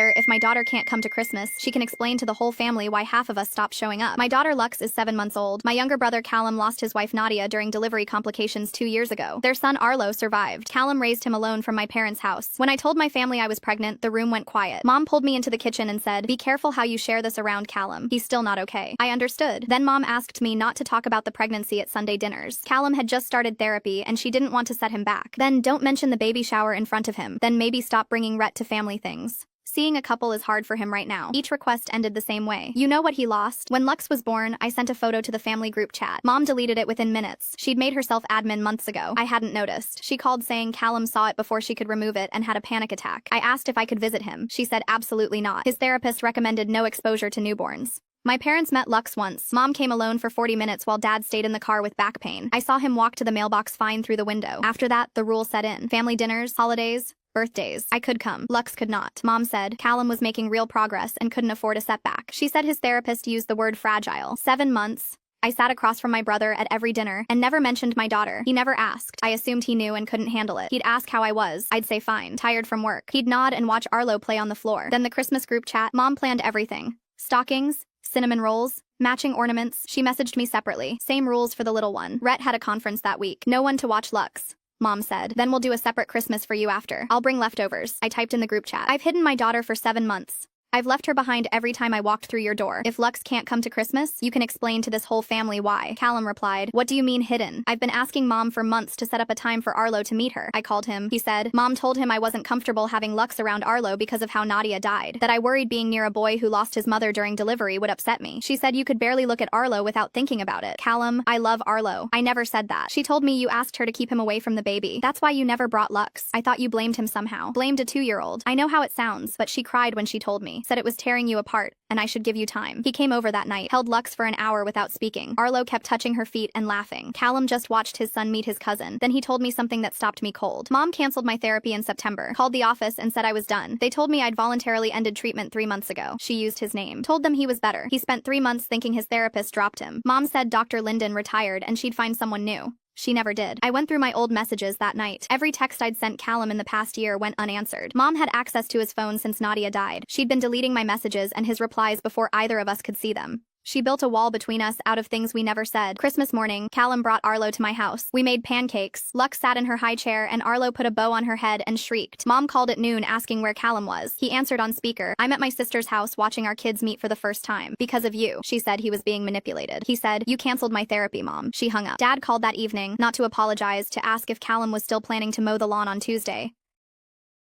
mother, if my daughter can't come to Christmas, she can explain to the whole family why half of us stopped showing up. My daughter Lux is 7 months old. My younger brother Callum lost his wife Nadia during delivery complications 2 years ago. Their son Arlo survived. Callum raised him alone from my parents' house. When I told my family I was pregnant, the room went quiet. Mom pulled me into the kitchen and said, "Be careful how you share this around Callum. He's still not okay." I understood. Then Mom asked me not to talk about the pregnancy at Sunday dinners. Callum had just started therapy and she didn't want to set him back. Then don't mention the baby shower in front of him. Then maybe stop bringing Rhett to family things. Seeing a couple is hard for him right now. Each request ended the same way. You know what he lost? When Lux was born, I sent a photo to the family group chat. Mom deleted it within minutes. She'd made herself admin months ago. I hadn't noticed. She called saying Callum saw it before she could remove it and had a panic attack. I asked if I could visit him. She said absolutely not. His therapist recommended no exposure to newborns. My parents met Lux once. Mom came alone for 40 minutes while Dad stayed in the car with back pain. I saw him walk to the mailbox fine through the window. After that, the rule set in. Family dinners, holidays, birthdays. I could come. Lux could not. Mom said Callum was making real progress and couldn't afford a setback. She said his therapist used the word fragile. 7 months. I sat across from my brother at every dinner and never mentioned my daughter. He never asked. I assumed he knew and couldn't handle it. He'd ask how I was. I'd say fine, tired from work. He'd nod and watch Arlo play on the floor. Then the Christmas group chat. Mom planned everything. Stockings, cinnamon rolls, matching ornaments. She messaged me separately. Same rules for the little one. Rhett had a conference that week. No one to watch Lux. Mom said, "Then we'll do a separate Christmas for you after. I'll bring leftovers." I typed in the group chat. "I've hidden my daughter for 7 months. I've left her behind every time I walked through your door. If Lux can't come to Christmas, you can explain to this whole family why." Callum replied, "What do you mean hidden? I've been asking Mom for months to set up a time for Arlo to meet her." I called him. He said, "Mom told him I wasn't comfortable having Lux around Arlo because of how Nadia died. That I worried being near a boy who lost his mother during delivery would upset me. She said you could barely look at Arlo without thinking about it." Callum, I love Arlo. I never said that. She told me you asked her to keep him away from the baby. That's why you never brought Lux. I thought you blamed him somehow. Blamed a 2-year-old. I know how it sounds, but she cried when she told me. Said it was tearing you apart, and I should give you time. He came over that night, held Lux for an hour without speaking. Arlo kept touching her feet and laughing. Callum just watched his son meet his cousin. Then he told me something that stopped me cold. Mom canceled my therapy in September, called the office and said I was done. They told me I'd voluntarily ended treatment 3 months ago. She used his name. Told them he was better. He spent 3 months thinking his therapist dropped him. Mom said Dr. Linden retired and she'd find someone new. She never did. I went through my old messages that night. Every text I'd sent Callum in the past year went unanswered. Mom had access to his phone since Nadia died. She'd been deleting my messages and his replies before either of us could see them. She built a wall between us out of things we never said. Christmas morning, Callum brought Arlo to my house. We made pancakes. Lux sat in her high chair and Arlo put a bow on her head and shrieked. Mom called at noon asking where Callum was. He answered on speaker. "I'm at my sister's house watching our kids meet for the first time. Because of you." She said he was being manipulated. He said, "You canceled my therapy, Mom." She hung up. Dad called that evening, not to apologize, to ask if Callum was still planning to mow the lawn on Tuesday.